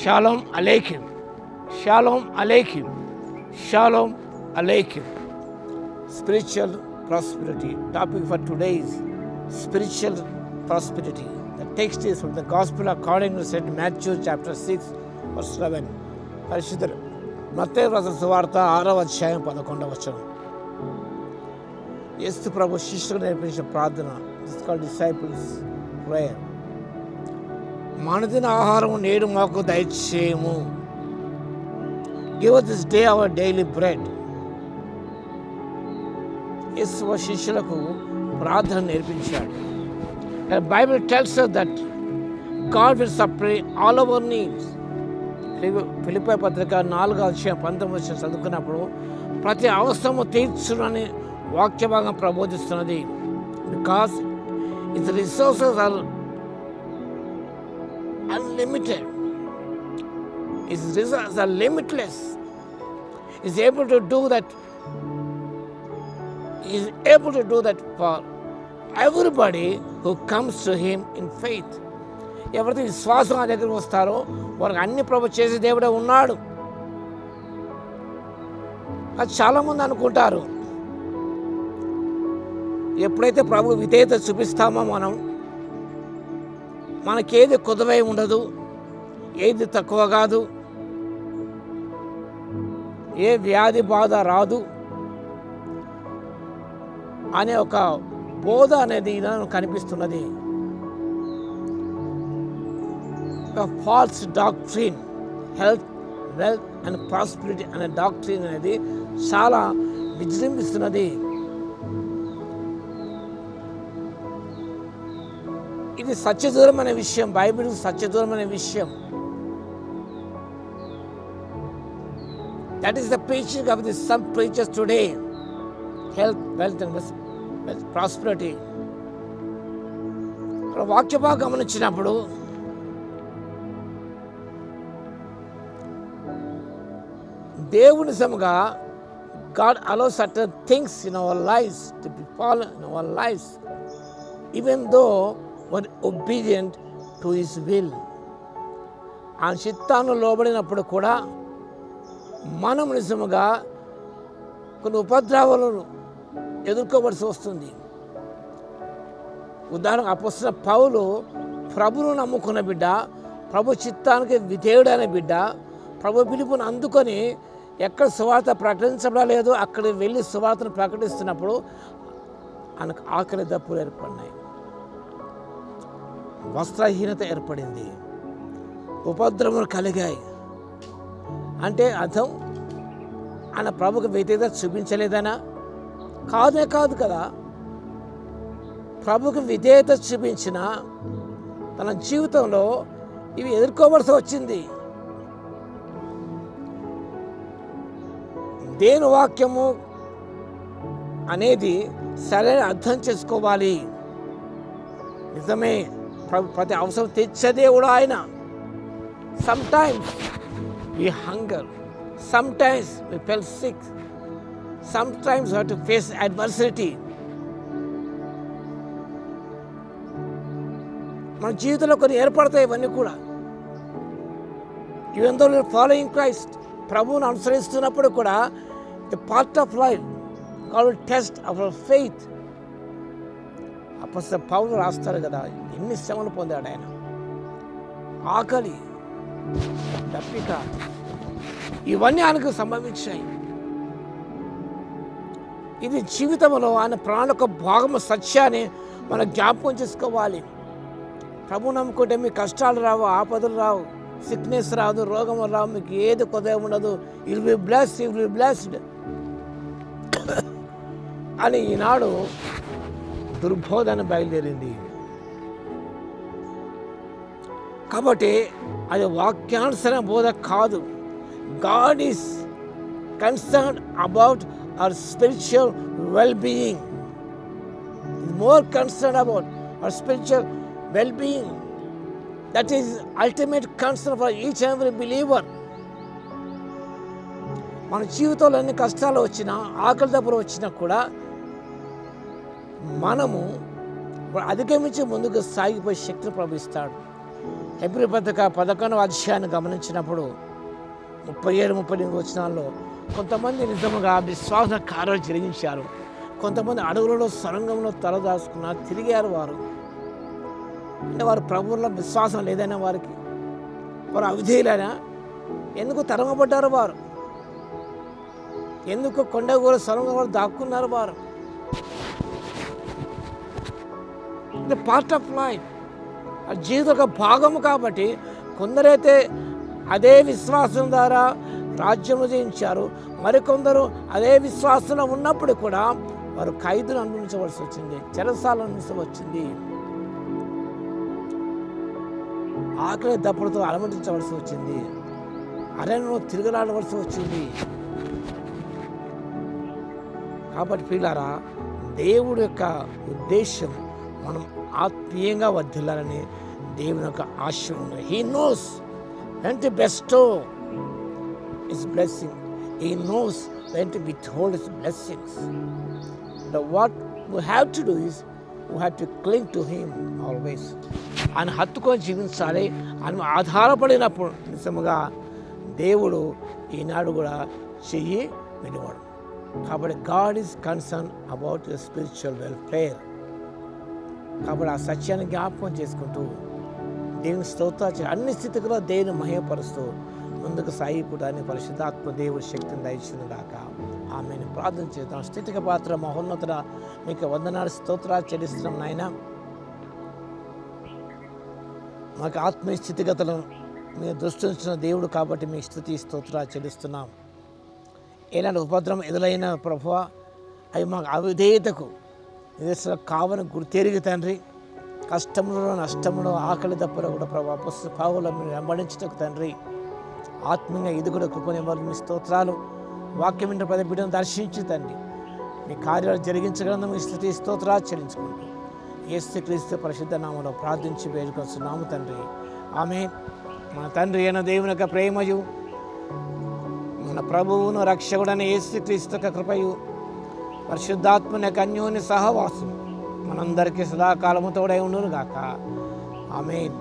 Shalom Aleichem. Shalom Aleichem. Shalom Aleichem. Spiritual prosperity. Topic for today is spiritual prosperity. The text is from the Gospel according to St. Matthew chapter 6 verse 11. పరిశుద్ధ మత్తయి రాసిన సువార్త 6వ అధ్యాయం 11వ వచనం. యేసు ప్రభు శిష్యులకు నేర్పించిన ప్రార్థన. This called disciples prayer. మనదిన ఆహారం నేడు మాకు దయచేయము. Give us this day our daily bread. Yesu శిష్యులకు ప్రార్థన నేర్పించాడు. The Bible tells us that God will supply all our needs. Philippi పత్రిక 4వ అధ్యాయం 19వ వచనం చదువుకున్నప్పుడు ప్రతి అవసరము తీర్చునని వాక్య భాగం ప్రబోధిస్తున్నది. Because its resources are unlimited. His resources are limitless. He is able to do that. He is able to do that for everybody who comes to him in faith. ఎవరైతే విశ్వాసం ఆ దగ్గరికి వస్తారో వారికి అన్ని ప్రభు చేసే దేవుడే ఉన్నాడు. అది చాలామంది అనుకుంటారు, ఎప్పుడైతే ప్రభు విధేయత చూపిస్తామో మనకేది కొదవై ఉండదు, ఏది తక్కువ కాదు, ఏ వ్యాధి బాధ రాదు అనే ఒక బోధ అనేది కనిపిస్తున్నది. False doctrine, health, wealth and prosperity అనే డాక్ట్రిన్ అనేది చాలా విజృంభిస్తున్నది. ఇది సత్యదూరమైన విషయం, బైబిల్ సత్యదూరమైన విషయం. That is the preaching of the some preachers today. Health, wealth and prosperity. వాక్య భాగం గమనించినప్పుడు దేవుని నిజంగా God allows certain things in our lives to befall in our lives, even though we're obedient to His will. ఆ చిత్తాన్ని లోబడినప్పుడు కూడా మనం నిజంగా కొన్ని ఉపద్రవాలను ఎదుర్కోవలసి వస్తుంది. ఉదాహరణకు అపొస్తలుడైన పౌలు ప్రభువును నమ్ముకున్న బిడ్డ, ప్రభు చిత్తానికి విధేయుడైన బిడ్డ, ప్రభు పిలుపుని అందుకొని ఎక్కడ సువార్త ప్రకటించబడలేదు అక్కడికి వెళ్ళి సువార్తను ప్రకటిస్తున్నప్పుడు ఆయనకు ఆకలి దప్పులు ఏర్పడినాయి, వస్త్రహీనత ఏర్పడింది, ఉపద్రవములు కలిగాయి. అంటే అర్థం ఆయన ప్రభుకు వ్యతిరేకత చూపించలేదనా? కాదు కదా. ప్రభుకు విధేయత చూపించిన తన జీవితంలో ఇవి ఎదుర్కోవలసి వచ్చింది. దేని వాక్యము అనేది సరైన అర్థం చేసుకోవాలి. నిజమే, ప్రతి అవసరం తెచ్చేదేవుడు ఆయన. Sometimes we hunger, sometimes we feel sick, sometimes we have to face adversity. మన జీవితంలో కొన్ని ఏర్పడతాయి. ఇవన్నీ కూడా even though we are following Christ, ప్రభువును అనుసరిస్తున్నప్పుడు కూడా the part of life God will test our faith. అపొస్తలుడైన పౌలు రాస్తారు కదా, ఎన్ని శ్రమలు పొందాడు ఆయన. ఆకలి, దప్పిక, ఇవన్నీ ఆయనకు సంభవించాయి. ఇది జీవితంలో ఆయన ప్రాణుల భాగము సత్యాన్ని మనం జ్ఞాపకం చేసుకోవాలి. ప్రభు నమ్ముకుంటే మీకు కష్టాలు రావు, ఆపదలు రావు, సిక్నెస్ రాదు, రోగం రావు, మీకు ఏది కొద్దిగా ఉండదు. యు విల్ బి బ్లెస్డ్ అని ఈనాడు దుర్బోధన బయలుదేరింది. కాబట్టి అది వాక్యానుసరణ బోధ కాదు. God is concerned about our spiritual well-being. He is more concerned about our spiritual well-being. That is ultimate concern for each and every believer. మన జీవితంలో ఎన్ని కష్టాలు వచ్చినా, ఆకలి దప్పులు వచ్చినా కూడా మనము అధిగమించి ముందుకు సాగిపోయే శక్తిని ప్రవహిస్తాడు. హెబ్రీ పత్రిక 11వ అధ్యాయాన్ని గమనించినప్పుడు 37-38 వచనాల్లో కొంతమంది నిజముగా విశ్వాస కార్యాలు జరిగించారు. కొంతమంది అడవులలో సొరంగంలో తలదాచుకున్నారు, తిరిగారు. వారు అంటే వారు ప్రభువులో విశ్వాసం లేదైనా వారికి, వారు అవిధేయులైనా ఎందుకు తరమబడ్డారు? వారు ఎందుకు కొండగూర సొరంగంలో దాక్కున్నారు? వారు ఇది పార్ట్ ఆఫ్ లైఫ్, అది జీవితం ఒక భాగము. కాబట్టి కొందరైతే అదే విశ్వాసం ద్వారా రాజ్యము జయించారు, మరికొందరు అదే విశ్వాసంలో ఉన్నప్పుడు కూడా వారు ఖైదును అనుభవించవలసి వచ్చింది, చెరసాలను అనుభవించవచ్చింది, ఆకలి దప్పులతో అలమటించవలసి వచ్చింది, అరణ్యంలో తిరగలాడవలసి వచ్చింది. కాబట్టి ప్రియులారా, దేవుడి యొక్క ఉద్దేశం మనం ఆత్మీయంగా వర్ధిల్లాలని దేవుని యొక్క ఆశ ఉంది. He knows when to bestow his blessing. He knows when to withhold his blessings. But what we have to do is we have to cling to him always. ఆయన హత్తుకొని జీవించాలి. ఆయన ఆధారపడినప్పుడు నిజముగా దేవుడు ఈనాడు కూడా చెయ్యి వినివాడు. కాబట్టి God is concern about your spiritual welfare. కాబట్టి ఆ సత్యాన్ని జ్ఞాపకం చేసుకుంటూ దేవుని స్తోత్రాలు అన్ని స్థితిలో దేవుని మహిమపరుస్తూ ముందుకు సాగిపోవడానికి పరిశుద్ధాత్మ దేవుడి శక్తిని దయచును గాక. ఆమెను ప్రార్థన చేద్దాం. స్థితికి పాత్ర మహోన్నతుడ, మీకు వందనాలు స్తోత్రాలు చెల్లిస్తున్నాం నాయన. మాకు ఆత్మీయ స్థితిగతులను మీరు దృష్టించిన దేవుడు కాబట్టి మీ స్థుతి స్తోత్రాలు చెల్లిస్తున్నాం. ఏనాడు ఉపద్రవం ఎదురైన ప్రభువా, అవి మాకు అవిధేయతకు నిదర్శనం కావని గుర్తెరిగి తండ్రి, కష్టంలో నష్టంలో ఆకలి దప్పులో కూడా ప్రభావ పావులో మీరు వెంబడించటకు తండ్రి, ఆత్మీయంగా ఇది కూడా కృపనివ్వాలి. మీ స్తోత్రాలు వాక్యం ఇంటి పద బిడ్డను దర్శించి తండ్రి మీ కార్యాలు జరిగించగలను మీ స్థుతి స్తోత్రాలు చెల్లించుకుంటూ యేసుక్రీస్తు పరిశుద్ధ నామములో ప్రార్థించి వేడుకొస్తున్నాము తండ్రి. ఆమేన్. మన తండ్రి అయిన దేవుని యొక్క ప్రేమయు, మన ప్రభువును రక్షకుడైన యేసుక్రీస్తు యొక్క కృపయు, పరిశుద్ధాత్మని యొక్క అన్యోన్య సహవాసం మనందరికీ సదాకాలము తోడై ఉండును గాక. ఆమేన్.